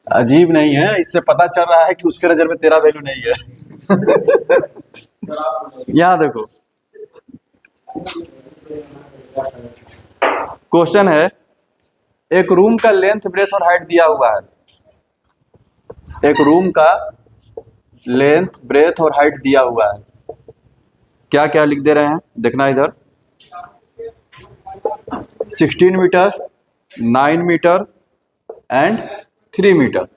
अजीब नहीं है, इससे पता चल रहा है कि उसके नजर में तेरा वैल्यू नहीं है। यहाँ देखो, क्वेश्चन है, एक रूम का लेंथ ब्रेथ और हाइट दिया हुआ है। एक रूम का लेंथ ब्रेथ और हाइट दिया हुआ है। क्या क्या लिख दे रहे हैं, देखना इधर। 16 metre, 9 metre and 3 metre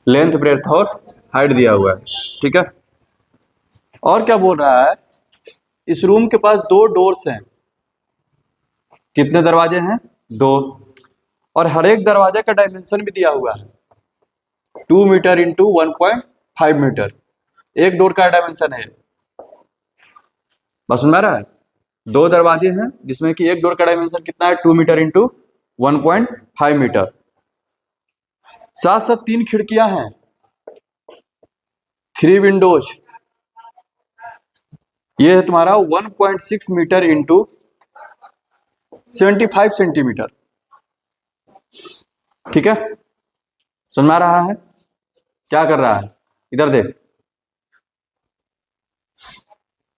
length breadth और हाइट दिया हुआ है, ठीक है। और क्या बोल रहा है, इस रूम के पास दो डोर्स हैं। कितने दरवाजे हैं? दो। और हर एक दरवाजे का डायमेंशन भी दिया हुआ है, 2 मीटर इंटू 1.5 मीटर। एक डोर का डायमेंशन है, बस सुन रहा है। दो दरवाजे हैं जिसमें कि एक डोर का डायमेंशन कितना है, 2 मीटर इंटू 1.5 मीटर। साथ साथ 3 खिड़कियां हैं, 3 विंडोज। ये है तुम्हारा 1.6 मीटर इंटू 75 सेंटीमीटर, ठीक है। सुन में आ रहा है? क्या कर रहा है, इधर देख।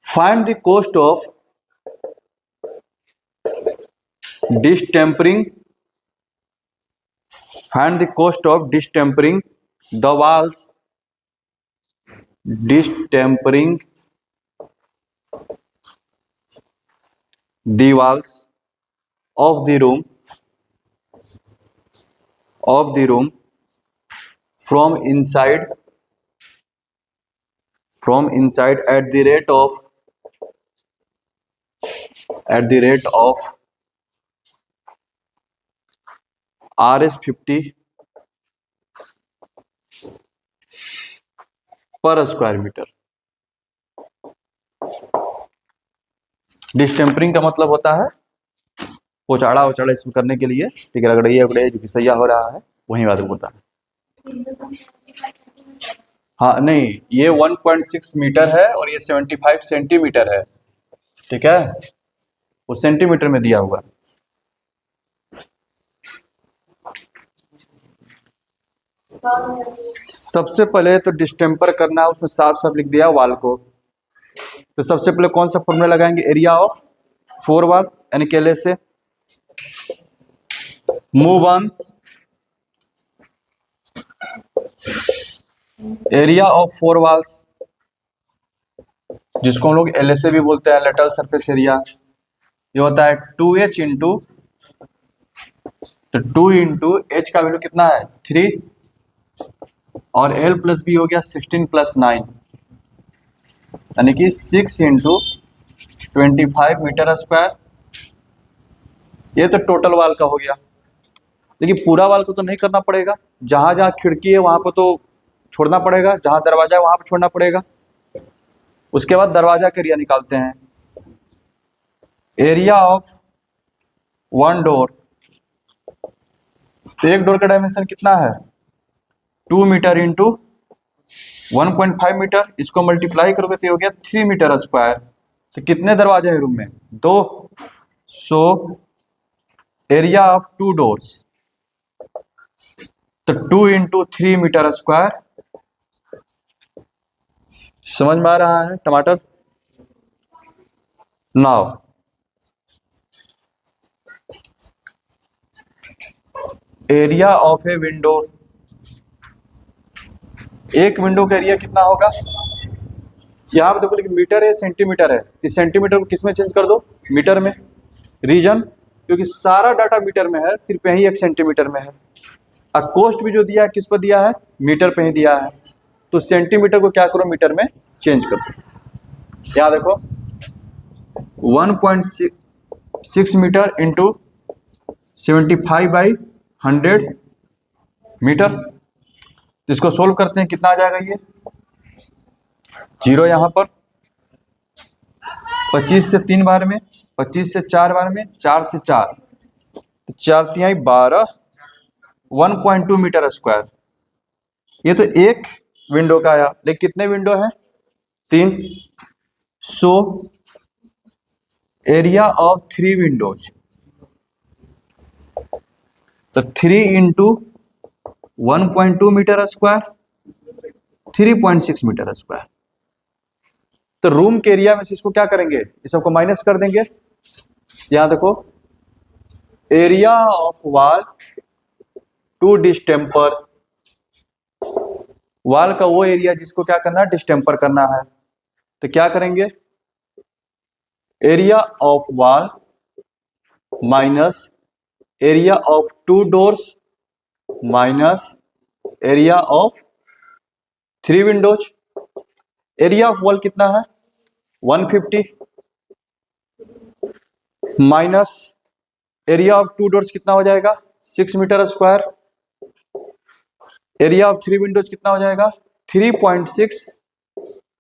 Find the cost of distempering, find the cost of distempering the walls, distempering the walls of the room from inside at the rate of Rs 50 पर स्क्वायर मीटर। डिस्टेम्परिंग का मतलब होता है पोचाड़ा ओचाड़ा इसमें करने के लिए, ठीक है। रगड़िए उगड़िए जो कि सैया हो रहा है वही बात होता है। हाँ नहीं, ये 1.6 मीटर है और ये 75 सेंटीमीटर है, ठीक है। वो सेंटीमीटर में दिया हुआ। सबसे पहले तो डिस्टेम्पर करना है, उसमें साफ साफ लिख दिया वाल को। तो सबसे पहले कौन सा फॉर्मूला लगाएंगे, एरिया ऑफ 4 वाल, यानी केले से move on, area of 4 walls जिसको हम लोग LSA भी बोलते हैं, लेटरल सरफेस एरिया। ये होता है 2H इंटू, तो 2 इंटू H का वैल्यू कितना है 3, और L प्लस बी हो गया 16 प्लस 9, यानी कि 6 इंटू 25 मीटर स्क्वायर। ये तो टोटल वाल का हो गया। लेकिन पूरा वाल को तो नहीं करना पड़ेगा, जहां जहां खिड़की है वहां पर तो छोड़ना पड़ेगा, जहां दरवाजा है वहां पर छोड़ना पड़ेगा। उसके बाद दरवाजा का एरिया निकालते हैं। एरिया ऑफ 1 डोर, तो एक डोर का डायमेंशन कितना है 2 मीटर इंटू 1.5 मीटर। इसको मल्टीप्लाई करोगे तो हो गया 3 मीटर स्क्वायर। तो कितने दरवाजे हैं रूम में, 2। सो एरिया ऑफ 2 डोर्स, तो 2 इंटू 3 मीटर स्क्वायर। समझ में आ रहा है टमाटर? Now area of a window, एक विंडो का एरिया कितना होगा, यहाँ पे देखो लेकिन मीटर है सेंटीमीटर है, इस सेंटीमीटर को किस में चेंज कर दो, मीटर में। रीजन, क्योंकि सारा डाटा मीटर में है, सिर्फ यही 1 सेंटीमीटर में है। और कोस्ट भी जो दिया है किस पर दिया है, मीटर पे ही दिया है। तो सेंटीमीटर को क्या करो, मीटर में चेंज कर दो। यहाँ देखो 1.6 मीटर इंटू 75/100 मीटर। तो इसको सोल्व करते हैं, कितना आ जाएगा ये 0 यहाँ पर, 25 से 3 बार में, 25 से 4 बार में, 4 से 4, 4 तिहाई 12, 1.2 मीटर स्क्वायर। ये तो एक विंडो का आया, लेकिन कितने विंडो हैं 3। सो एरिया ऑफ 3 विंडोज, तो 3 into 1.2 metre square, 3.6 metre square. तो रूम के एरिया में से इसको क्या करेंगे, इस सबको माइनस कर देंगे। यहां देखो, area of wall to distemper, wall का वो एरिया जिसको क्या करना है, डिस्टेम्पर करना है। तो क्या करेंगे, area of wall minus area of 2 doors minus area of 3 Windows. Area of wall कितना है 150 माइनस एरिया ऑफ 2 डोर्स कितना हो जाएगा 6 metre square. Area of 3 windows कितना हो जाएगा 3.6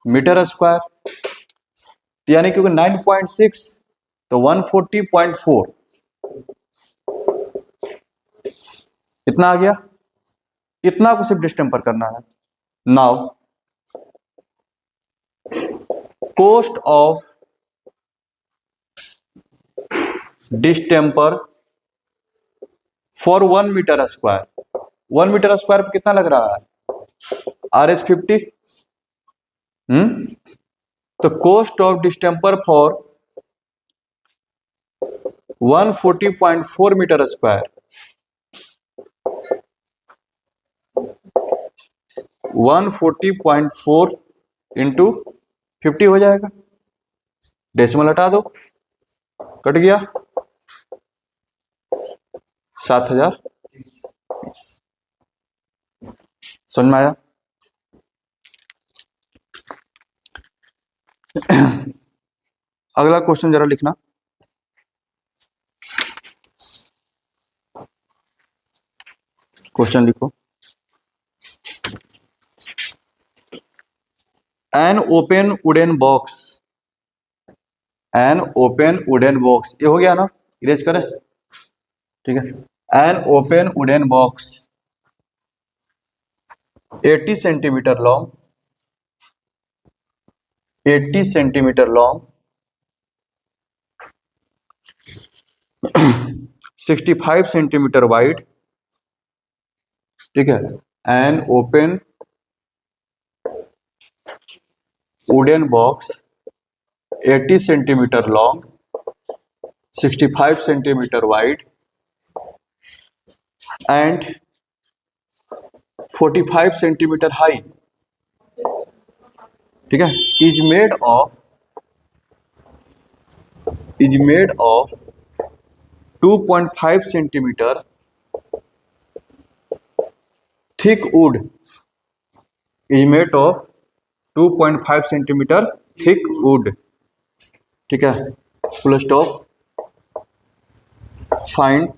मीटर स्क्वायर। यानी क्योंकि 9.6 तो 140.4 इतना आ गया। इतना को सिर्फ डिस्टेम्पर करना है। Now cost of distemper for 1 metre square, 1 metre square पे कितना लग रहा है RS50। तो cost of distemper for 140.4 metre square, 140.4 into 50 हो जाएगा। डेसिमल हटा दो, कट गया 7000। समझ में आया। अगला क्वेश्चन जरा लिखना। क्वेश्चन लिखो, an open wooden box, an open wooden box, ये हो गया ना, इरेज करें, ठीक है। An open wooden box 80 centimetre long, 80 centimetre long, 65 centimetre wide, ठीक है। An open wooden box 80 centimetre long, 65 centimetre wide and 45 centimetre high, ठीक है। Is made of 2.5 centimetre thick would, is made of 2.5 centimetre thick would, ठीक है। Full stop. Find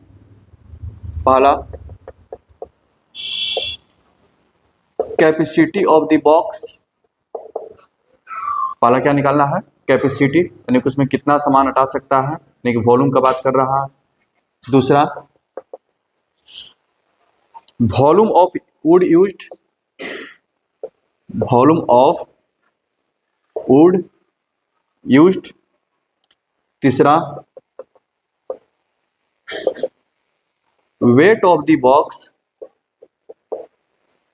पहला capacity of the box, पहला क्या निकालना है कैपेसिटी, यानी कि उसमें कितना सामान हटा सकता है, यानी कि वॉल्यूम का बात कर रहा है। दूसरा volume of wood used, volume of wood used. तीसरा weight of the box,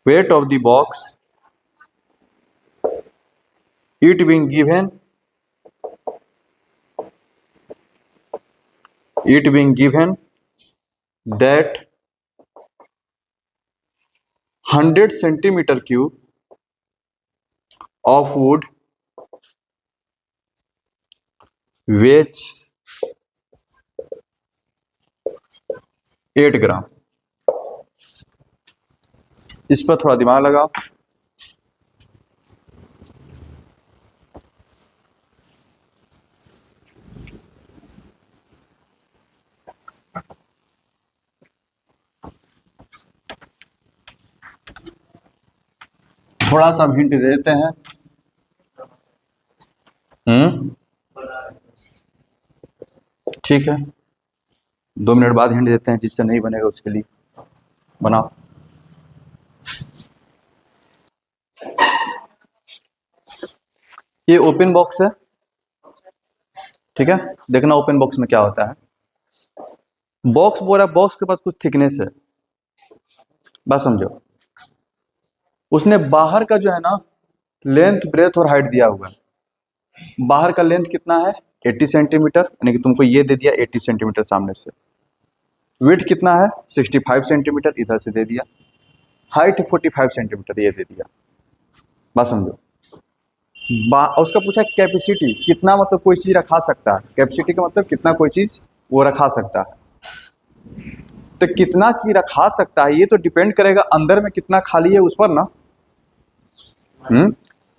weight of the box, it being given that 100 centimeter cube of wood weighs 8 ग्राम। इस पर थोड़ा दिमाग लगाओ। थोड़ा सा हिंट देते हैं। ठीक है, 2 मिनट बाद हिंट देते हैं, जिससे नहीं बनेगा उसके लिए बनाओ। ये ओपन बॉक्स है, ठीक है। देखना ओपन बॉक्स में क्या होता है। बॉक्स बोल रहा है, बॉक्स के पास कुछ थिकनेस है, बस समझो। उसने बाहर का जो है ना लेंथ ब्रेथ और हाइट दिया हुआ है। बाहर का लेंथ कितना है 80 सेंटीमीटर, यानी कि तुमको ये दे दिया 80 सेंटीमीटर सामने से। विड्थ कितना है 65 सेंटीमीटर, इधर से दे दिया। हाइट 45 सेंटीमीटर ये दे दिया, बस समझो। उसका पूछा कैपेसिटी कितना, मतलब कोई चीज रखा सकता है। कैपेसिटी का मतलब कितना कोई चीज वो रखा सकता है। तो कितना चीज रखा सकता है ये तो डिपेंड करेगा अंदर में कितना खाली है उस पर ना।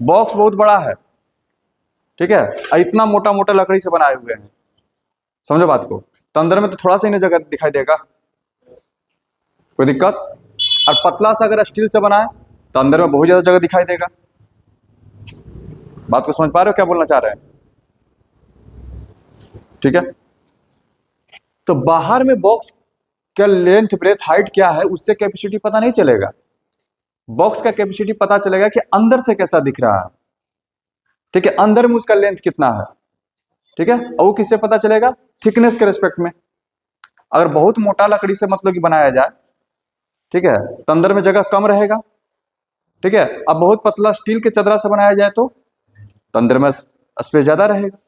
बॉक्स बहुत बड़ा है, ठीक है, और इतना मोटा मोटा लकड़ी से बनाए हुए हैं, समझो बात को। तो अंदर में तो थोड़ा सा ही जगह दिखाई देगा, कोई दिक्कत। और पतला सा अगर स्टील से बनाए तो अंदर में बहुत ज्यादा जगह दिखाई देगा। बात को समझ पा रहे हो क्या बोलना चाह रहे हैं, ठीक है। तो बाहर में बॉक्स का लेंथ ब्रेथ हाइट क्या है उससे कैपेसिटी पता नहीं चलेगा। बॉक्स का कैपेसिटी पता चलेगा कि अंदर से कैसा दिख रहा है, ठीक है, अंदर में उसका लेंथ कितना है, ठीक है। और वो किससे पता चलेगा, थिकनेस के रिस्पेक्ट में। अगर बहुत मोटा लकड़ी से मतलब कि बनाया जाए, ठीक है, तो अंदर में जगह कम रहेगा, ठीक है। अब बहुत पतला स्टील के चदरा से बनाया जाए तो अंदर में स्पेस ज्यादा रहेगा,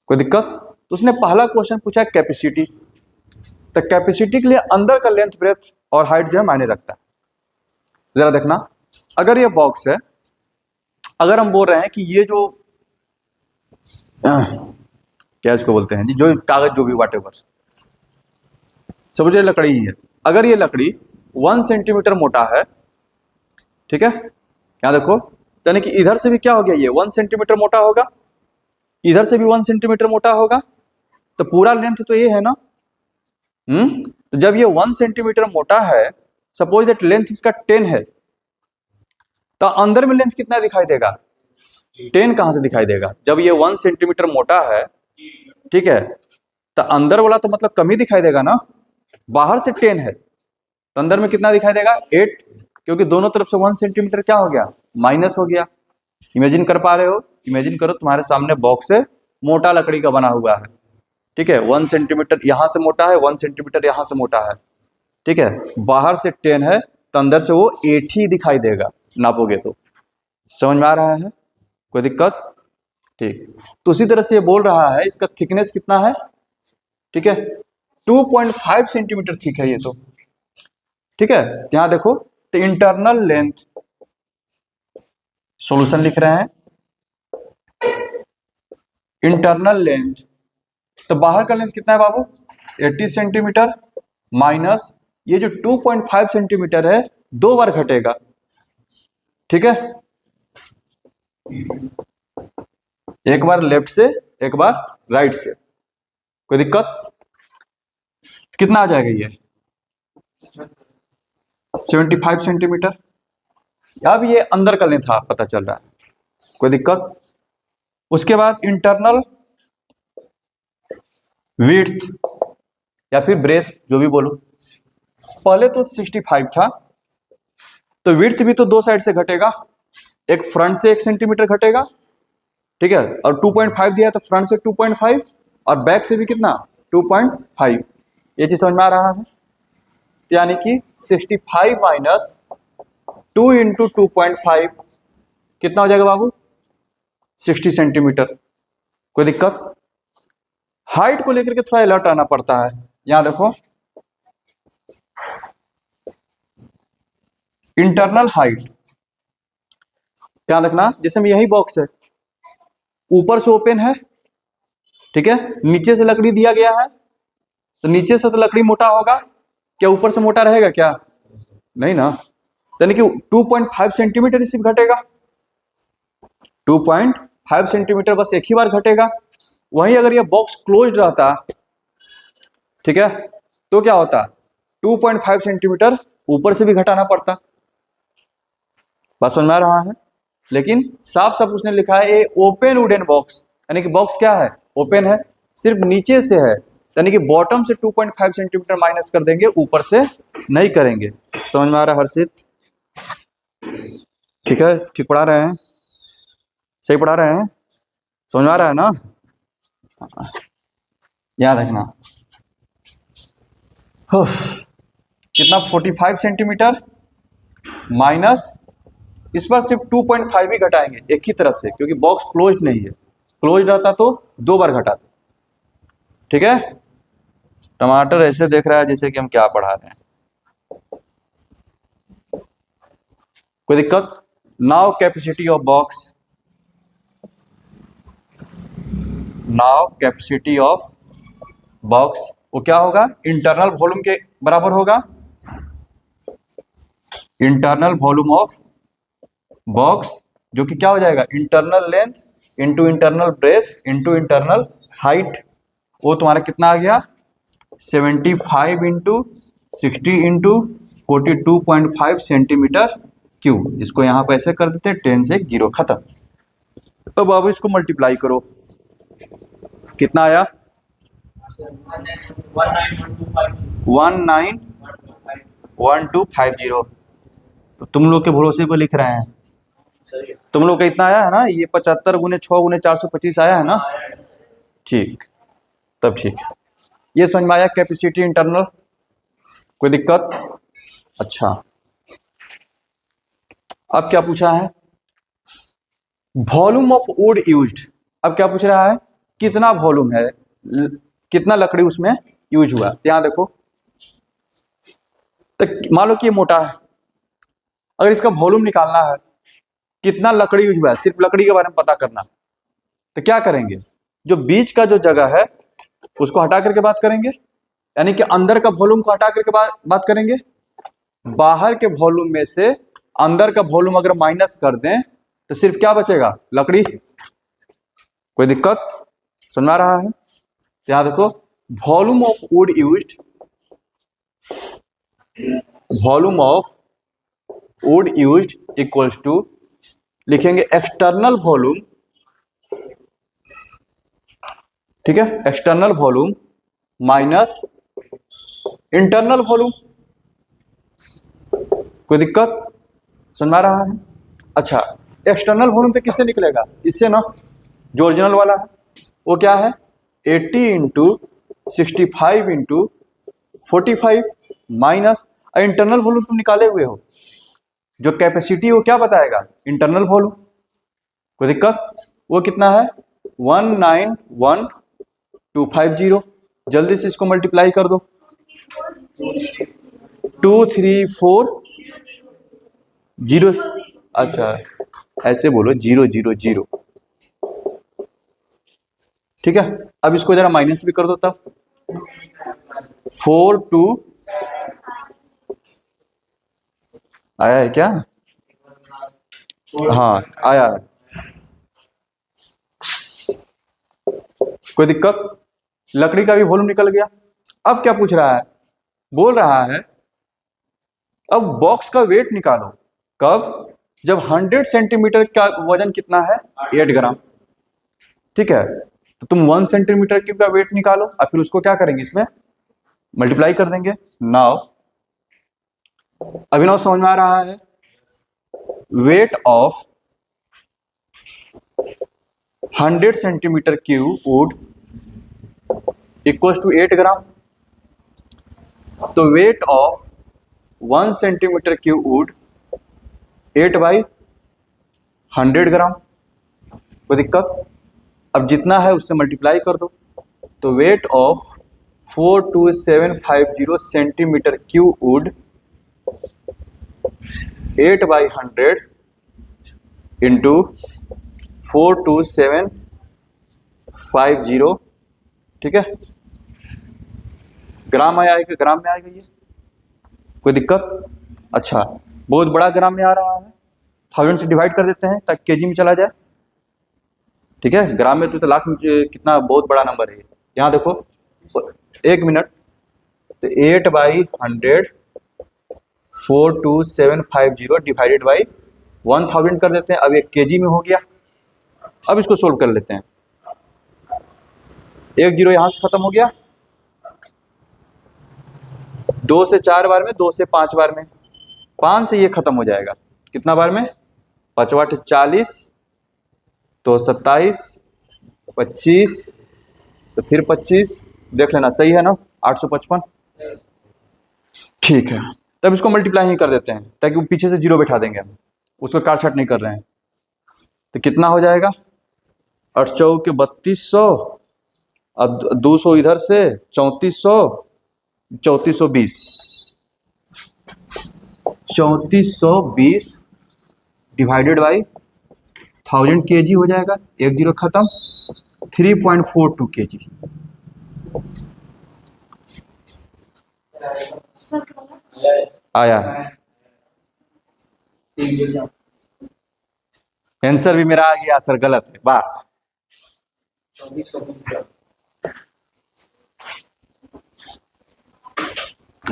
कोई दिक्कत। तो उसने पहला क्वेश्चन पूछा कैपेसिटी। तो कैपेसिटी के लिए अंदर का लेंथ ब्रेथ और हाइट जो है मायने रखता है। जरा देखना, अगर ये बॉक्स है, अगर हम बोल रहे हैं कि ये जो क्या इसको बोलते हैं जी, जो कागज जो भी वाट एवर समझिए लकड़ी ही है। अगर ये लकड़ी 1 सेंटीमीटर मोटा है, ठीक है, यहाँ देखो, यानी कि इधर से भी क्या हो गया, ये 1 सेंटीमीटर मोटा होगा, इधर से भी 1 सेंटीमीटर मोटा होगा, तो पूरा लेंथ तो ये है ना। तो जब ये 1 सेंटीमीटर मोटा है, सपोज दैट लेंथ इसका 10 है, तो अंदर में लेंथ कितना दिखाई देगा, 10 कहां से दिखाई देगा, जब ये 1 सेंटीमीटर मोटा है, ठीक है, तो अंदर वाला तो मतलब कम ही दिखाई देगा ना। बाहर से 10 है तो अंदर में कितना दिखाई देगा 8, क्योंकि दोनों तरफ से 1 सेंटीमीटर क्या हो गया, माइनस हो गया। इमेजिन कर पा रहे हो, इमेजिन करो तुम्हारे सामने बॉक्स है, मोटा लकड़ी का बना हुआ है, ठीक है, 1 सेंटीमीटर यहां से मोटा है, 1 सेंटीमीटर यहां से मोटा है, ठीक है, बाहर से 10 है तो अंदर से वो 8 ही दिखाई देगा नापोगे तो। समझ में आ रहा है, कोई दिक्कत, ठीक। तो उसी तरह से ये बोल रहा है इसका थिकनेस कितना है, ठीक है, 2.5 सेंटीमीटर थिक है ये तो, ठीक है। यहां देखो, तो इंटरनल लेंथ, सॉल्यूशन लिख रहे हैं, इंटरनल लेंथ, तो बाहर का लेंथ कितना है बाबू 80 सेंटीमीटर, माइनस ये जो 2.5 सेंटीमीटर है 2 बार घटेगा, ठीक है, एक बार लेफ्ट से एक बार राइट से, कोई दिक्कत। कितना आ जाएगा ये 75 सेंटीमीटर। अब ये अंदर का लेंथ पता चल रहा है, कोई दिक्कत। उसके बाद इंटरनल विड्थ या फिर ब्रेथ जो भी बोलो, पहले तो 65 था, तो विड्थ भी तो 2 साइड से घटेगा, एक फ्रंट से 1 सेंटीमीटर घटेगा, ठीक है, और 2.5 दिया तो फ्रंट से 2.5 और बैक से भी कितना 2.5, ये चीज समझ में आ रहा है। यानी कि 65 माइनस 2 इंटू 2.5 कितना हो जाएगा बाबू 60 सेंटीमीटर, कोई दिक्कत। हाइट को लेकर के थोड़ा अलर्ट आना पड़ता है। यहां देखो, इंटरनल हाइट, ध्यान रखना, जैसे में यही बॉक्स है, ऊपर से ओपन है, ठीक है, नीचे से लकड़ी दिया गया है, तो नीचे से तो लकड़ी मोटा होगा, क्या ऊपर से मोटा रहेगा क्या, नहीं ना, यानी कि 2.5 सेंटीमीटर ही सिर्फ घटेगा, 2.5 सेंटीमीटर बस एक ही बार घटेगा। वहीं अगर ये बॉक्स क्लोज्ड रहता, ठीक है, तो क्या होता 2.5 सेंटीमीटर ऊपर से भी घटाना पड़ता। बात समझ में आ रहा है, लेकिन साफ साफ उसने लिखा है ए ओपन वुडन बॉक्स, यानी कि बॉक्स क्या है ओपन है, सिर्फ नीचे से है, यानी कि बॉटम से 2.5 सेंटीमीटर माइनस कर देंगे, ऊपर से नहीं करेंगे। समझ में आ रहा है हर्षित, ठीक है, ठीक पढ़ा रहे हैं, सही पढ़ा रहे हैं, समझ में आ रहा है ना, याद रखना। कितना 45 सेंटीमीटर माइनस, इस बार सिर्फ 2.5 ही घटाएंगे एक ही तरफ से, क्योंकि बॉक्स क्लोज्ड नहीं है। क्लोज्ड रहता तो 2 बार घटाते। ठीक है, टमाटर ऐसे देख रहा है जैसे कि हम क्या पढ़ा रहे हैं। कोई दिक्कत? Now capacity of box, now capacity of box वो क्या होगा? इंटरनल वॉल्यूम के बराबर होगा। इंटरनल वॉल्यूम ऑफ बॉक्स जो कि क्या हो जाएगा? Internal length into internal breath into internal height. वो तुम्हारा कितना आ गया? 75 इंटू 60 इंटू 42.5 सेंटीमीटर क्यूब। इसको यहाँ पे ऐसे कर देते हैं, 10 से 0 खत्म। अब अब इसको मल्टीप्लाई करो, कितना आया? 191250। तो तुम लोग के भरोसे पर लिख रहे हैं। तुम लोग का इतना आया है ना? ये 75 गुने 6 गुने 425 आया है ना? ठीक, तब ठीक है। ये समझ में आया कैपेसिटी इंटरनल? कोई दिक्कत? अच्छा, अब क्या पूछा है? Volume of wood used. अब क्या पूछ रहा है? कितना वॉल्यूम है, कितना लकड़ी उसमें यूज हुआ। यहां देखो, तो मान लो कि ये मोटा है, अगर इसका वॉल्यूम निकालना है, कितना लकड़ी यूज हुआ है, सिर्फ लकड़ी के बारे में पता करना, तो क्या करेंगे? जो बीच का जो जगह है उसको हटा करके बात करेंगे, यानी कि अंदर का वॉल्यूम को हटा करके बात करेंगे। बाहर के वॉल्यूम में से अंदर का वॉल्यूम अगर माइनस कर दें तो सिर्फ क्या बचेगा? लकड़ी। कोई दिक्कत? समझ में आ रहा है? यहां देखो, volume of wood used, volume of wood used equals to, लिखेंगे एक्सटर्नल वॉल्यूम, ठीक है, external volume minus internal volume. कोई दिक्कत? समझ में आ रहा है? अच्छा, एक्सटर्नल वॉल्यूम पे किससे निकलेगा? इससे ना, जो ओरिजिनल वाला है वो क्या है? 80 into 65 into 45 minus internal volume तुम निकाले हुए हो, जो कैपेसिटी वो क्या बताएगा? Internal volume. कोई दिक्कत? वो कितना है? 191250। जल्दी से इसको मल्टीप्लाई कर दो। 2340। अच्छा, ऐसे बोलो 000। ठीक है, अब इसको जरा माइनस भी कर दो, तब 42 आया है क्या? हाँ आया है। कोई दिक्कत? लकड़ी का भी वॉल्यूम निकल गया। अब क्या पूछ रहा है? बोल रहा है अब बॉक्स का वेट निकालो। कब? जब 100 सेंटीमीटर का वजन कितना है? 8 ग्राम। ठीक है, तो तुम 1 सेंटीमीटर क्यूब का वेट निकालो और फिर उसको क्या करेंगे? इसमें मल्टीप्लाई कर देंगे। नाउ अभिनव समझ में आ रहा है? Weight of 100 centimetre cube wood equals to 8 gram. तो weight of 1 centimetre cube wood 8/100 gram. कोई दिक्कत? अब जितना है उससे मल्टीप्लाई कर दो। तो weight of 42750 centimetre cube wood 8/100 into 42750, ठीक है, ग्राम आया है कि ग्राम में आएगा ये? कोई दिक्कत? अच्छा, बहुत बड़ा ग्राम में आ रहा है, 1000 से डिवाइड कर देते हैं ताकि केजी में चला जाए। ठीक है, ग्राम में तो लाख में कितना बहुत बड़ा नंबर है। यहाँ देखो, 1 मिनट, तो 8/100 42750 डिवाइडेड बाई 1000 कर देते हैं। अब एक केजी में हो गया। अब इसको सोल्व कर लेते हैं। 1 0 यहां से खत्म हो गया, 2 से 4 बार में, 2 से 5 बार में, 5 से ये खत्म हो जाएगा। कितना बार में? 5 8 40, तो 27, 25, तो फिर 25, देख लेना सही है ना? 855। ठीक है, तब इसको मल्टीप्लाई ही कर देते हैं ताकि वो पीछे से जीरो बैठा देंगे हम, उसको काट छाट नहीं कर रहे हैं। तो कितना हो जाएगा, 8 चौके 3200, अब 200 इधर से 3400, 3420, 3420 डिवाइडेड बाई 1000 kg हो जाएगा, एक जीरो खत्म, 3.42 kg। आया आंसर भी मेरा आ गया, सर गलत है, वाह।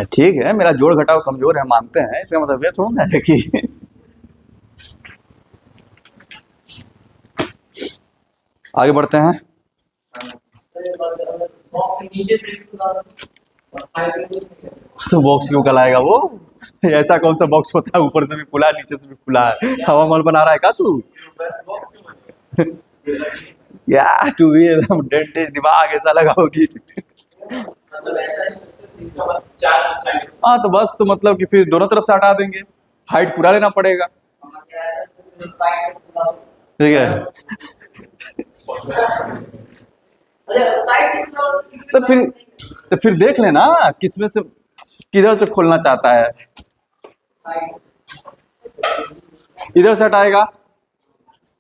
ठीक है, मेरा जोड़ घटाव कमजोर है, मानते हैं, इसका मतलब ये थोड़ा है कि आगे बढ़ते हैं। तो बॉक्स क्यों कलाएगा वो, ऐसा कौन सा बॉक्स होता है ऊपर से भी खुला नीचे से भी खुला है, हवा महल बना रहा है क्या तू? या तू भी एकदम डेंटिस्ट दिमाग ऐसा लगा होगी। हाँ तो बस, तो मतलब कि फिर दोनों तरफ से हटा देंगे, हाइट पूरा लेना पड़ेगा, ठीक है। तो फिर देख लेना किसमें से किधर से खोलना चाहता है, इधर से हटाएगा,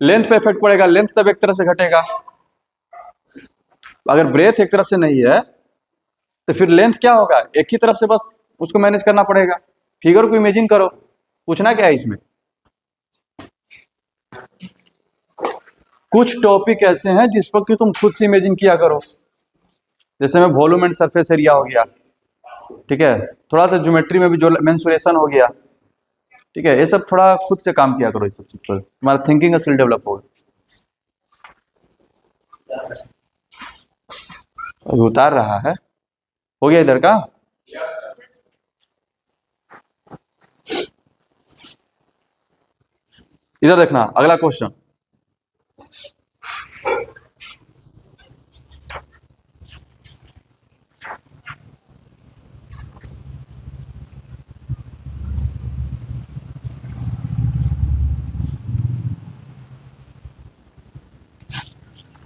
लेंथ पे इफेक्ट पड़ेगा, लेंथ तब एक तरफ से घटेगा। अगर ब्रेथ एक तरफ से नहीं है तो फिर लेंथ क्या होगा, एक ही तरफ से, बस उसको मैनेज करना पड़ेगा। फिगर को इमेजिन करो, पूछना क्या है इसमें। कुछ टॉपिक ऐसे हैं जिस पर कि तुम खुद से इमेजिन किया करो, जैसे में वॉल्यूम एंड सरफेस एरिया हो गया, ठीक है, थोड़ा सा ज्योमेट्री में भी जो मेंसुरेशन हो गया, ठीक है, ये सब थोड़ा खुद से काम किया करो, इस सब चीज पर तुम्हारा थिंकिंग का स्किल डेवलप होगा। उतार रहा है, हो गया इधर का। इधर देखना अगला क्वेश्चन,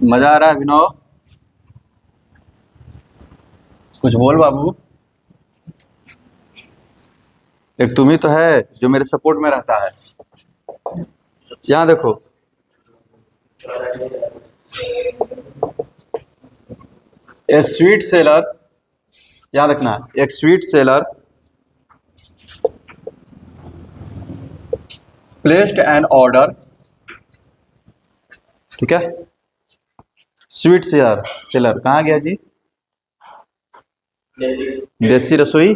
मजा आ रहा है अभिनव, कुछ बोल बाबू। एक तुम ही तो है जो मेरे सपोर्ट में रहता है। यहां देखो, ए स्वीट सेलर, यहां देखना, एक sweet seller placed an order, ठीक है, स्वीट सेलर, सेलर कहाँ गया जी, देसी रसोई,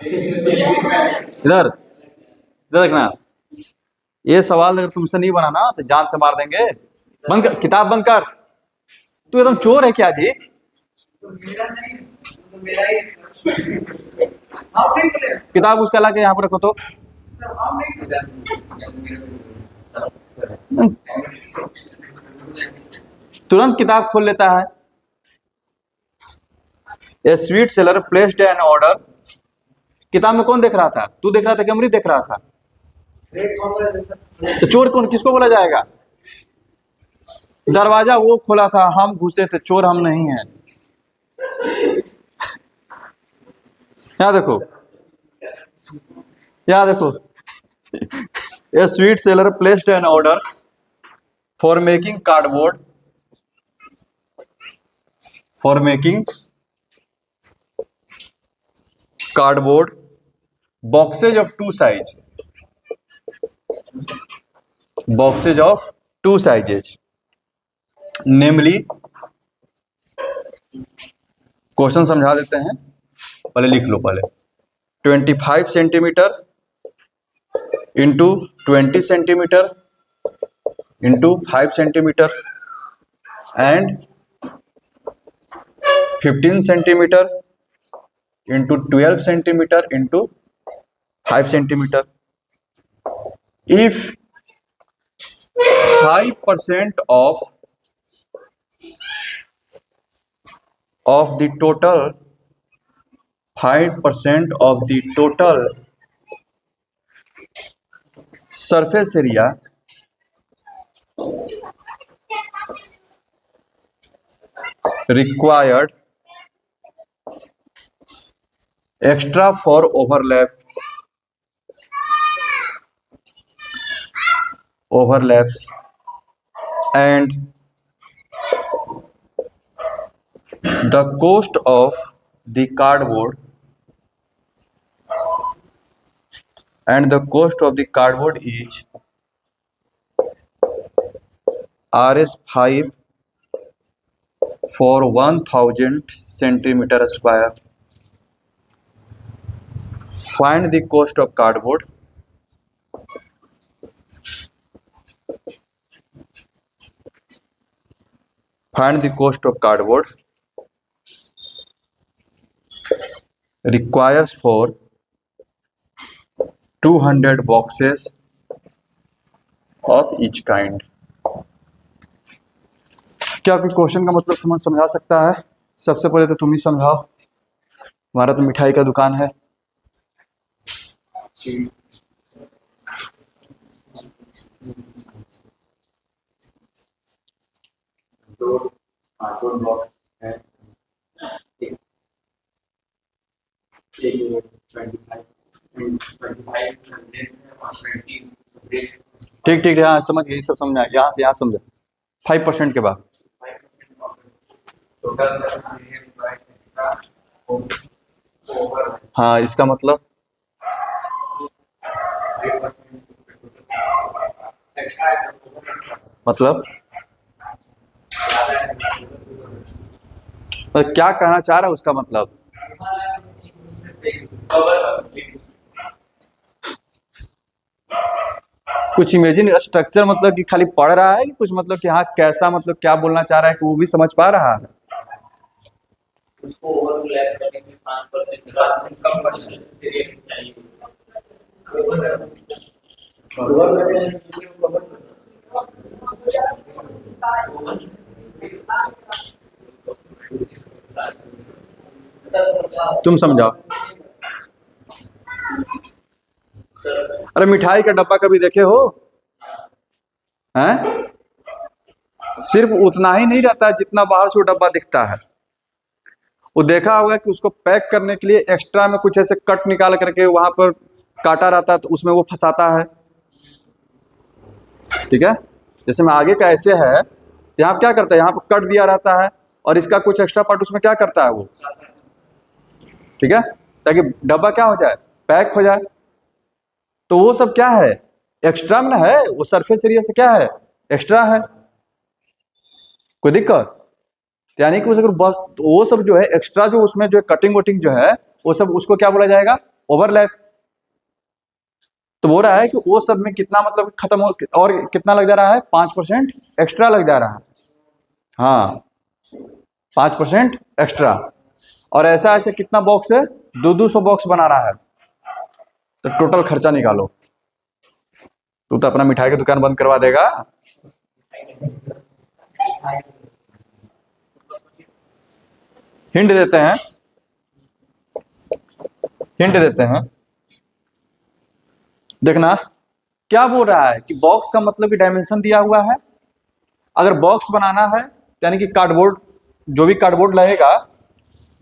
इधर इधर देखना। ये सवाल अगर तुमसे नहीं बना ना तो जान से मार देंगे। बंद कर, किताब बंद कर, तू एकदम चोर है क्या जी? किताब उसका ला के यहाँ पर रखो तो। तुरंत किताब खोल लेता है। A sweet seller placed an order, किताब में कौन देख रहा था, तू देख रहा था कि अमृत देख रहा था? तो चोर कौन, किसको बोला जाएगा? दरवाजा वो खोला था, हम घुसे थे, चोर हम नहीं हैं। यहाँ देखो, यहाँ देखो, a sweet seller placed an order for making cardboard, for making cardboard boxes of two size, boxes of two sizes, namely, question समझा देते हैं, पहले लिख लो, पहले 25 centimetre into 20 centimetre into 5 centimetre and 15 centimetre into 12 centimetre into 5 centimetre. If 5% of the total 5% of the total surface area required extra for overlaps and the cost of the cardboard is Rs5 for 1000 centimeter square. Find the cost of cardboard. Find the cost of cardboard requires for 200 boxes of each kind. क्या कोई question का मतलब समझा सकता है? सबसे पहले तो तुम ही समझाओ, हमारा तो मिठाई का दुकान है। दो कार्टून बॉक्स है, ठीक ठीक, हाँ समझ गए, सब समझा, यहाँ से यहाँ समझा। 5% के बाद हाँ, इसका मतलब क्या कहना चाह रहा है उसका मतलब? कुछ इमेजिन स्ट्रक्चर मतलब कि खाली पढ़ रहा है कि कुछ मतलब कि हाँ कैसा, मतलब क्या बोलना चाह रहा है कि वो भी समझ पा रहा है? उसको ओवरलैप करने के 5% का कम परसेंट चाहिए। तुम समझाओ। अरे मिठाई का डब्बा कभी देखे हो? हैं? सिर्फ उतना ही नहीं रहता है जितना बाहर से वो डब्बा दिखता है। वो देखा होगा कि उसको पैक करने के लिए एक्स्ट्रा में कुछ ऐसे कट निकाल करके वहां पर काटा रहता है, तो उसमें वो फंसाता है। ठीक है, जैसे में आगे का ऐसे है, यहाँ क्या करता है, यहाँ पर कट दिया रहता है और इसका कुछ एक्स्ट्रा पार्ट उसमें क्या करता है वो, ठीक है, ताकि डब्बा क्या हो जाए, पैक हो जाए। तो वो सब क्या है, एक्स्ट्रा में है, वो सरफेस एरिया से क्या है, एक्स्ट्रा है। कोई दिक्कत? यानी कि वो सब जो है एक्स्ट्रा, जो उसमें जो कटिंग वटिंग जो है वो सब, उसको क्या बोला जाएगा, ओवरलैप। तो बोल रहा है कि वो सब में कितना मतलब खत्म हो, और कितना लग जा रहा है, 5% एक्स्ट्रा लग जा रहा है। हाँ 5% एक्स्ट्रा, और ऐसा ऐसे कितना बॉक्स है, 200 बॉक्स बना रहा है। तो टोटल खर्चा निकालो। तू तो अपना मिठाई की दुकान बंद करवा देगा। हिंट देते हैं, हिंट देते हैं, देखना क्या बोल रहा है कि बॉक्स का मतलब कि डायमेंशन दिया हुआ है। अगर बॉक्स बनाना है यानी कि कार्डबोर्ड, जो भी कार्डबोर्ड लगेगा,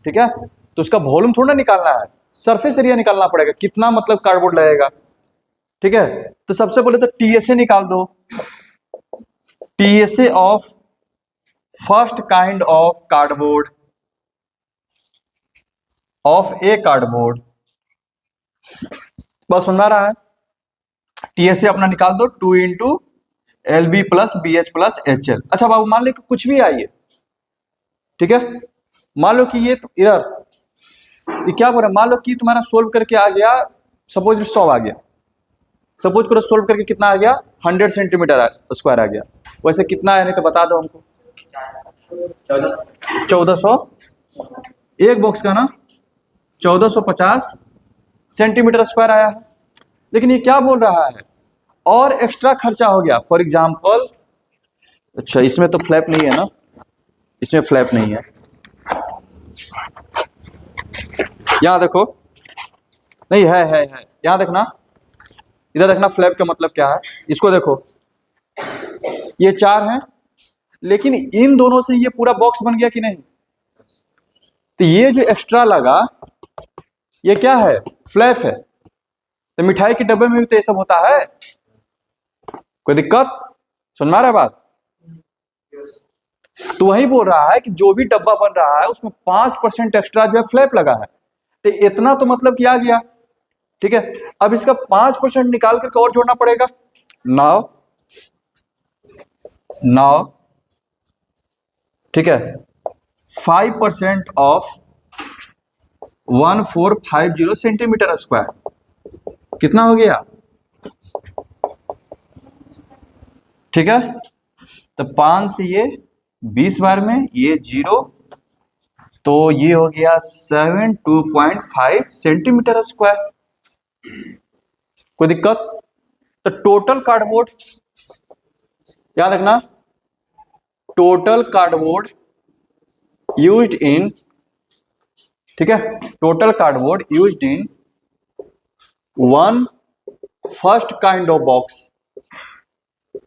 ठीक है, तो उसका वॉल्यूम थोड़ा निकालना है, सरफेस एरिया निकालना पड़ेगा, कितना मतलब कार्डबोर्ड लगेगा। ठीक है, तो सबसे पहले तो टीएसए निकाल दो। TSA of first kind of cardboard of A cardboard, बस सुन रहा है। टीएसए अपना निकाल दो, 2 into LB plus BH plus HL। अच्छा बाबू, मान लो कि कुछ भी आइए, ठीक है, मान लो कि ये इधर ये क्या बोल रहा है, मान लो कि तुम्हारा सोल्व करके आ गया, सपोज 100 आ गया, सपोज करो सोल्व करके कितना आ गया, 100 सेंटीमीटर स्क्वायर आ गया। वैसे कितना है, नहीं तो बता दो हमको। 1400, एक बॉक्स का ना 1450 सेंटीमीटर स्क्वायर आया है। लेकिन ये क्या बोल रहा है, और एक्स्ट्रा खर्चा हो गया। फॉर एग्जाम्पल, अच्छा इसमें तो फ्लैप नहीं है ना, इसमें फ्लैप नहीं है, यहाँ देखो, नहीं है यहाँ देखना, इधर देखना फ्लैप का मतलब क्या है, इसको देखो, ये 4 हैं, लेकिन इन दोनों से ये पूरा बॉक्स बन गया कि नहीं? तो ये जो एक्स्ट्रा लगा ये क्या है? फ्लैप है। तो मिठाई के डब्बे में भी तो ये सब होता है, कोई दिक्कत? सुन में आ रहा है बात? तो वही बोल रहा है कि जो भी डब्बा बन रहा है उसमें 5% एक्स्ट्रा जो है फ्लैप लगा है, तो इतना तो मतलब कि आ गया, ठीक है। अब इसका 5% निकाल करके और जोड़ना पड़ेगा। नाउ ठीक है, 5% ऑफ 1450 सेंटीमीटर स्क्वायर कितना हो गया? ठीक है, तो 5 से ये 20 बार में ये 0, तो ये हो गया 72.5 सेंटीमीटर स्क्वायर। कोई दिक्कत? तो टोटल कार्डबोर्ड याद रखना, टोटल कार्डबोर्ड यूज्ड इन, ठीक है, total cardboard used in one first kind of box,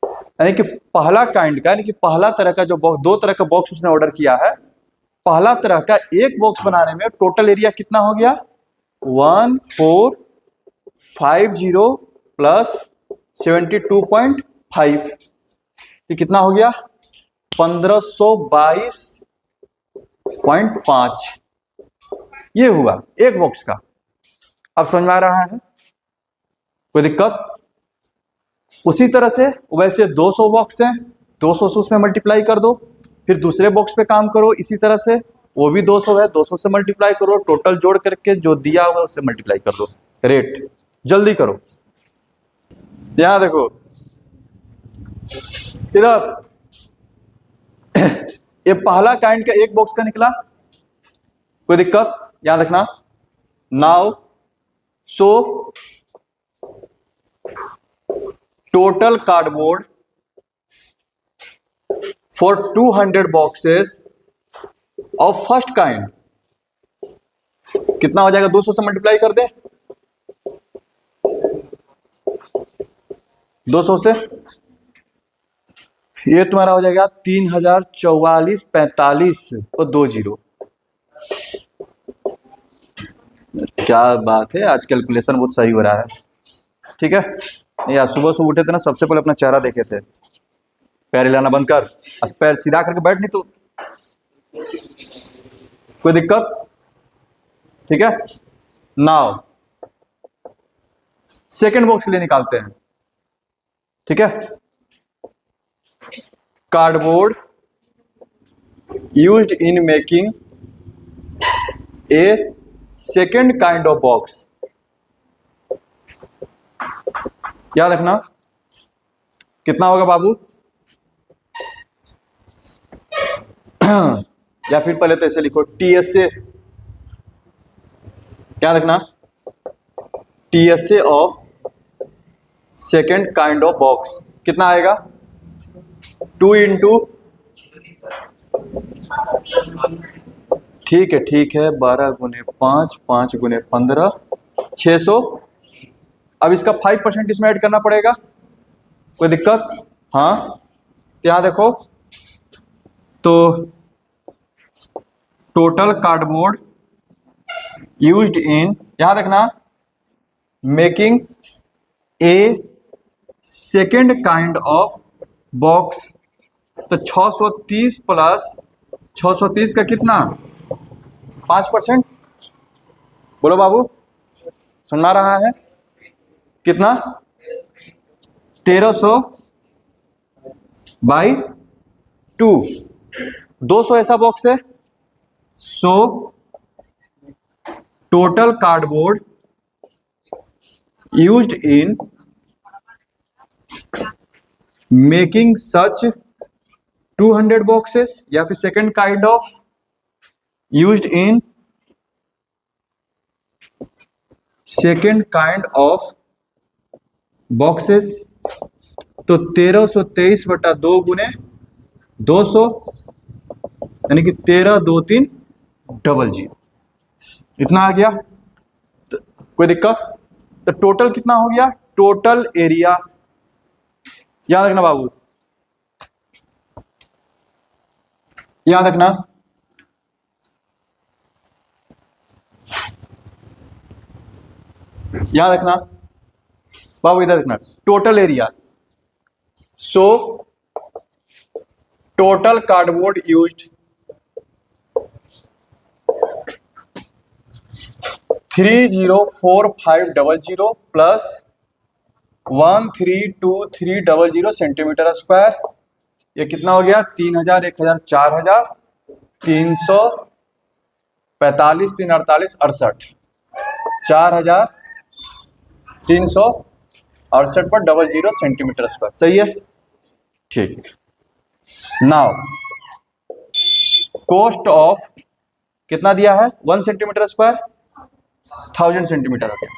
यानी कि पहला काइंड का, यानी कि पहला तरह का जो बॉक्स, 2 तरह का बॉक्स उसने ऑर्डर किया है, पहला तरह का एक बॉक्स बनाने में टोटल एरिया कितना हो गया? 1450 प्लस 72.5, ये कितना हो गया? 1522.5, ये हुआ एक बॉक्स का। अब समझ में आ रहा है? कोई दिक्कत? उसी तरह से वैसे 200 बॉक्स हैं, 200 से उसमें मल्टीप्लाई कर दो, फिर दूसरे बॉक्स पे काम करो इसी तरह से, वो भी 200 है, 200 से मल्टीप्लाई करो, टोटल जोड़ करके जो दिया हुआ है उससे मल्टीप्लाई कर दो। रेट जल्दी करो। यहां देखो, इधर ये पहला काइंड का एक बॉक्स का निकला, कोई दिक्कत? याद रखना। Now so total cardboard for 200 boxes of first kind कितना हो जाएगा? 200 से मल्टीप्लाई कर दे, 200 से ये तुम्हारा हो जाएगा 3044.45 और 2 0। क्या बात है, आज कैलकुलेशन बहुत सही हो रहा है, ठीक है। यार सुबह सुबह उठे थे ना, सबसे पहले अपना चेहरा देखे थे, पैर हिलाना बंद कर, पैर सीधा करके बैठ, नहीं तो कोई दिक्कत? ठीक है। नाउ सेकेंड बॉक्स के लिए निकालते हैं, ठीक है। Cardboard used in making a second kind of box, याद रखना कितना होगा बाबू? या फिर पहले तो ऐसे लिखो, TSA, याद रखना, TSA of second kind of box कितना आएगा? 2 इंटू, ठीक है, 12 गुने 5, 5 गुने 15, 600। अब इसका 5% इसमें ऐड करना पड़ेगा, कोई दिक्कत? हाँ, तो यहां देखो, तो टोटल कार्डबोर्ड यूज्ड इन, यहां देखना, making a second kind of box, तो 630 प्लस 630 का कितना? 5%। बोलो बाबू, सुनना रहा है? कितना? 1300 बाई 2, 200 ऐसा बॉक्स है। So total cardboard used in making such 200 boxes, या फिर second kind of used in second kind of boxes, तो 1323/2 गुने 200, यानी कि 13 2 3 00। इतना आ गया, तो कोई दिक्कत? तो टोटल कितना हो गया? टोटल एरिया, याद रखना बाबू, याद रखना, याद रखना बाबू, इधर रखना, total area. So total cardboard used 304,500 plus 132,300 centimetre square. ये कितना हो गया? 3,000, 1,000, 4,000, 345, 348, 68, 4,368 पर 00 सेंटीमीटर स्क्वायर। सही है, ठीक। नाउ कॉस्ट ऑफ कितना दिया है? 1 सेंटीमीटर स्क्वायर 1000 सेंटीमीटर हो गया।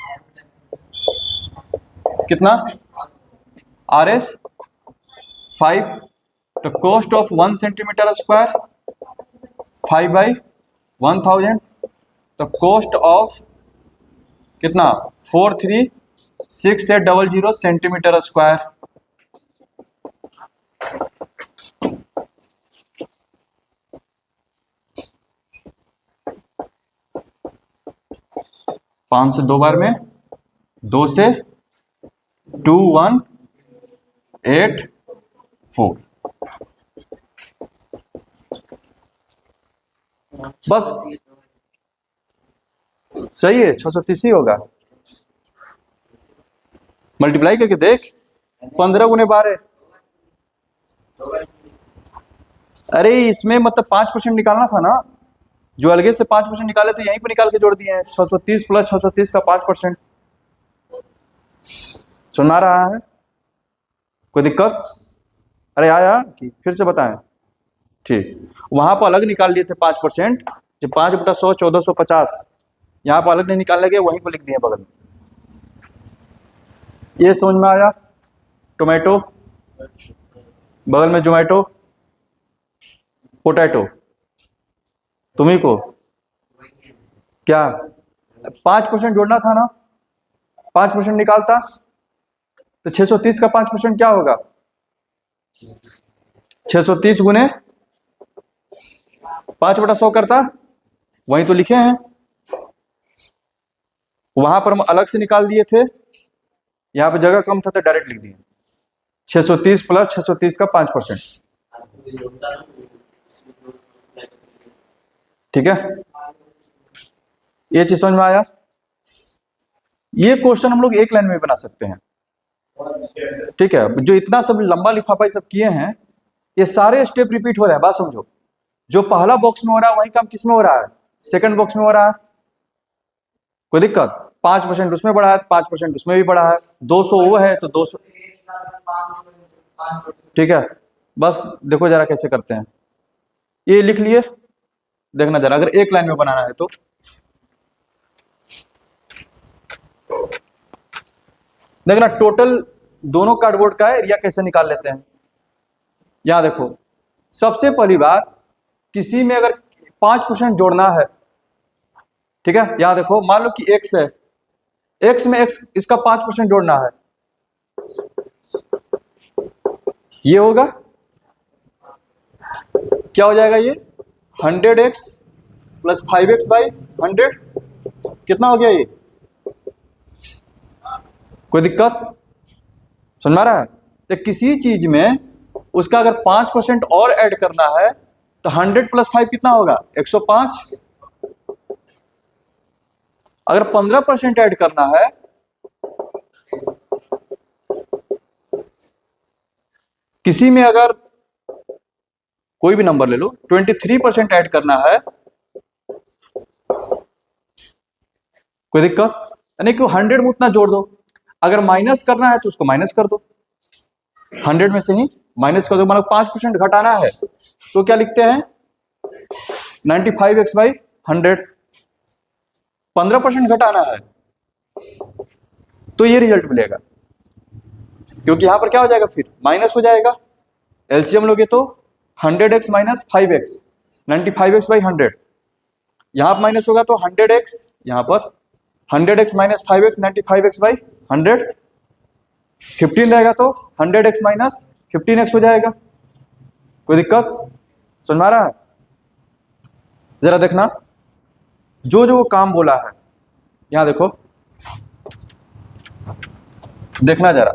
कितना? RS 5, तो कॉस्ट ऑफ 1 सेंटीमीटर स्क्वायर 5/1000, तो कॉस्ट ऑफ कितना? 436,800 सेंटीमीटर स्क्वायर। पांच से दो बार में, 2 से 2184, बस सही है। 630 ही होगा। मल्टीप्लाई करके देख, 15 गुने 12। अरे इसमें मतलब 5% निकालना था ना, जो अलगे से 5% निकाले थे यहीं पे निकाल के जोड़ दिए हैं। 630 प्लस 630 का 5%। सुना रहा है? कोई दिक्कत? अरे आया कि फिर से बताएं? ठीक, वहां पर अलग निकाल लिए थे 5%, जो 5/100 1450, यहाँ पर अलग नहीं निकालने गए, वहीं पर लिख दिए बगल में। ये समझ में आया? टोमेटो बगल में जोमेटो, पोटैटो, तुम्ही को क्या 5% जोड़ना था ना, 5% निकालता तो 630 का 5% क्या होगा? 630 गुने 5/100 करता, वहीं तो लिखे हैं। वहां पर हम अलग से निकाल दिए थे, यहाँ पे जगह कम था तो डायरेक्ट लिख दिए। 630 प्लस 630 का 5%। ठीक है, ये चीज समझ में आया? ये क्वेश्चन हम लोग एक लाइन में बना सकते हैं। ठीक है, जो इतना सब लंबा लिफाफा सब किए हैं, ये सारे स्टेप रिपीट हो रहे हैं। बात समझो, जो पहला बॉक्स में हो रहा है वही काम किस में हो रहा है? सेकंड बॉक्स में हो रहा है। कोई दिक्कत? 5% उसमें बढ़ा है, 5% उसमें भी बढ़ा है। 200 वो है तो 200। ठीक है, बस देखो जरा कैसे करते हैं। ये लिख लिए, देखना जरा, अगर एक लाइन में बनाना है तो। देखना टोटल दोनों कार्डबोर्ड का एरिया कैसे निकाल लेते हैं। यहां देखो, सबसे पहली बात, किसी में अगर 5% जोड़ना है, ठीक है, यहां देखो, मान लो कि x है, x में x इसका 5% जोड़ना है, ये होगा क्या हो जाएगा? ये 100x प्लस 5x/100 कितना हो गया? ये कोई दिक्कत? समझ में आ रहा है? तो किसी चीज में उसका अगर 5% और ऐड करना है तो 100 प्लस 5 कितना होगा? 105। अगर 15% ऐड करना है, किसी में अगर कोई भी नंबर ले लो, 23% ऐड करना है, कोई दिक्कत? यानी कि 100 में उतना जोड़ दो। अगर माइनस करना है तो उसको माइनस कर दो, 100 में से ही माइनस कर दो। मतलब 5% घटाना है तो क्या लिखते हैं? 95x/100। 15% घटाना है तो ये रिजल्ट मिलेगा, क्योंकि यहां पर क्या हो जाएगा? फिर माइनस हो जाएगा। एलसीएम लोगे तो 100x - 5x, 95x/100। यहाँ माइनस होगा तो 100x, यहाँ पर 100x minus 5x 95x by 100, 15 रहेगा तो 100x माइनस 15x हो जाएगा। कोई दिक्कत? समझ में आ रहा है? जरा देखना जो जो वो काम बोला है, यहाँ देखो, देखना जरा,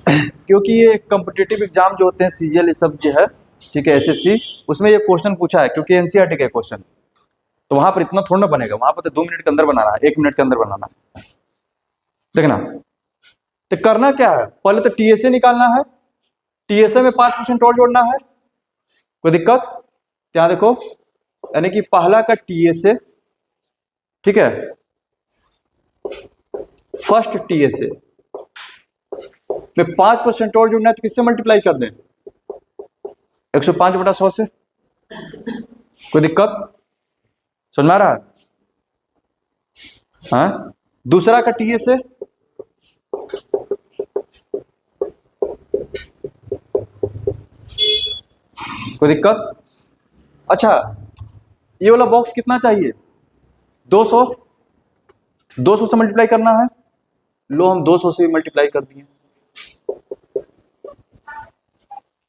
क्योंकि ये कॉम्पिटिटिव एग्जाम जो होते हैं सीजीएल ये सब जो है, ठीक है, एसएससी, उसमें ये क्वेश्चन पूछा है, क्योंकि एनसीईआरटी का क्वेश्चन, तो वहां पर इतना थोड़ा ना बनेगा, वहां पर तो 2 मिनट के अंदर बनाना है, 1 मिनट के अंदर बनाना है। देखना, तो करना क्या है, पहले तो टीएसए निकालना है, टीएसए में 5% और जोड़ना है। कोई दिक्कत? यहाँ देखो, यानी कि पहला का टीएसए, ठीक है, फर्स्ट टीएसए में 5% और जोड़ना है, तो किससे मल्टीप्लाई कर दें? 105/100 से। कोई दिक्कत? समझ में आ रहा है? हाँ, दूसरा का टीएसए, कोई दिक्कत? अच्छा, ये वाला बॉक्स कितना चाहिए? 200, 200 से मल्टीप्लाई करना है। लो, हम 200 से मल्टीप्लाई कर दिए।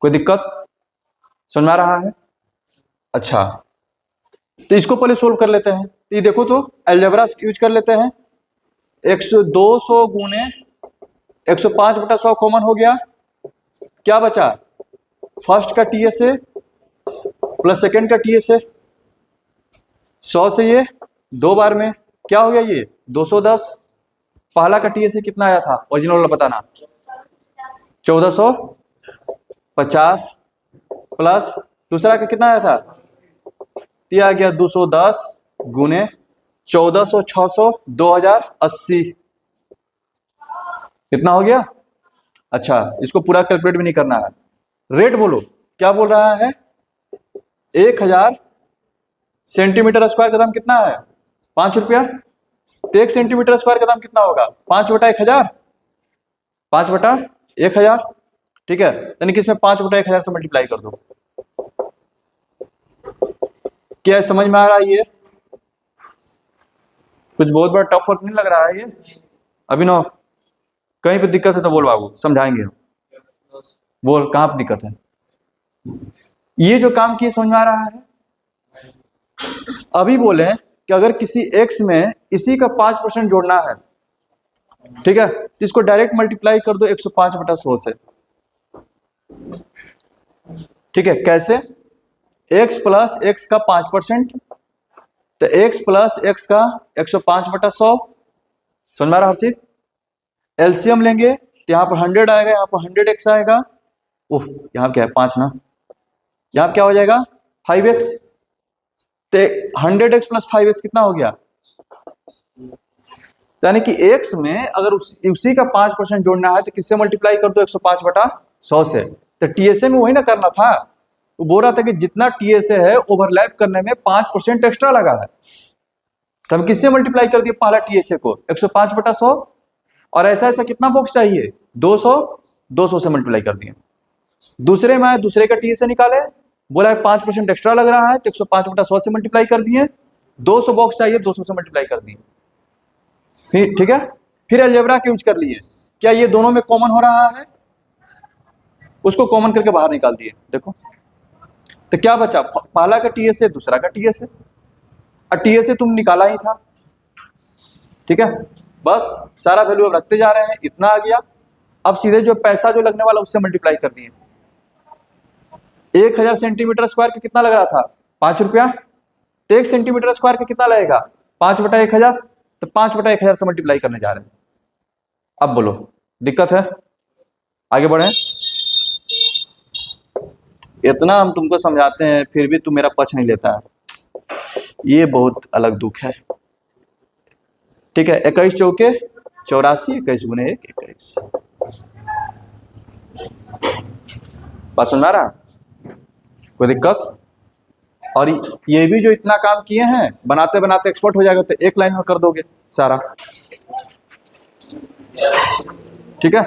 कोई दिक्कत? समझ में आ रहा है? अच्छा, तो इसको पहले सोल्व कर लेते हैं। तो ये देखो, तो अलजेब्रा यूज कर लेते हैं। 200 गुने 105/100 कॉमन हो गया, क्या बचा? फर्स्ट का टीएसए प्लस सेकेंड का टीएसए, 100 से ये 2 बार में क्या हो गया? ये 210। पहला का टीएसए कितना आया था ओरिजिनल वाला बताना? 1450 प्लस दूसरा का कितना आया था? दिया गया 210 गुने 1400 600 2080, कितना हो गया? अच्छा, इसको पूरा कैलकुलेट भी नहीं करना है। रेट बोलो, क्या बोल रहा है? 1000 सेंटीमीटर स्क्वायर का दाम कितना है? 5 रुपया। तो 1 सेंटीमीटर स्क्वायर का दाम कितना होगा? 5/1000, 5/1000, ठीक है, यानी कि इसमें 5/1000 से मल्टीप्लाई कर दो। क्या समझ में आ रहा है? ये कुछ बहुत बड़ा टफ वर्क नहीं लग रहा है ये? अभिनव, कहीं पे दिक्कत है तो बोल बाबू, समझाएंगे हम। बोल, कहाँ पे दिक्कत है? ये जो काम किए समझ में आ रहा है? अभी बोले कि अगर किसी x में इसी का 5% जोड़ना है, ठीक है, तो इसको डायरेक्ट मल्टीप्लाई कर दो 105/100 से। ठीक है, कैसे? x प्लस x का 5%, तो x प्लस x का 105/100। समझ में आ रहा हर्षित? एलसीएम लेंगे तो यहाँ पर 100 आएगा, यहाँ पर 100x आएगा। उफ, यहाँ क्या है? 5 ना, यहाँ क्या हो जाएगा? 5x। तो 100x प्लस 5x कितना हो गया? यानी कि x में अगर उसी का 5% जोड़ना है तो किससे मल्टीप्लाई कर दो? 105/100 से। तो टीएसए में वही ना करना था, वो बोल रहा था कि जितना टीएसए है ओवरलैप करने में 5% एक्स्ट्रा लगा है, तो हम किससे मल्टीप्लाई कर दिए पहला टीएसए को? 105/100। और ऐसा ऐसा कितना बॉक्स चाहिए? 200, 200 से मल्टीप्लाई कर दिए। दूसरे में आए, दूसरे का टीएसए निकाले, बोला है 5% एक्स्ट्रा लग रहा है, तो 105/100 से मल्टीप्लाई कर दिए। 200 बॉक्स चाहिए, 200 से मल्टीप्लाई कर दिए। ठीक है, फिर अलजेब्रा के यूज कर लिए। क्या ये दोनों में कॉमन हो रहा है? उसको कॉमन करके बाहर निकाल दिए। देखो तो क्या बचा? पहला का टीएसए, दूसरा का टीएसए, और टीएसए तुम निकाला ही था। ठीक है, बस सारा वैल्यू अब रखते जा रहे हैं, इतना आ गया। अब सीधे जो पैसा जो लगने वाला उससे मल्टीप्लाई कर दिए। 1000 सेंटीमीटर स्क्वायर का कितना लग रहा था? 5 रुपया। तो 1 सेंटीमीटर स्क्वायर का कितना लगेगा? 5/1000। तो 5/1000 से मल्टीप्लाई करने जा रहे हैं। अब बोलो, दिक्कत है? आगे बढ़े। इतना हम तुमको समझाते हैं फिर भी तुम मेरा पक्ष नहीं लेता है, ये बहुत अलग दुख है। ठीक है, 21 चौके 84, 21 गुने 1 21। बात समझ में आ रहा? कोई दिक्कत? और ये भी जो इतना काम किए हैं, बनाते बनाते एक्सपर्ट हो जाएगा, तो एक लाइन में कर दोगे सारा। ठीक है।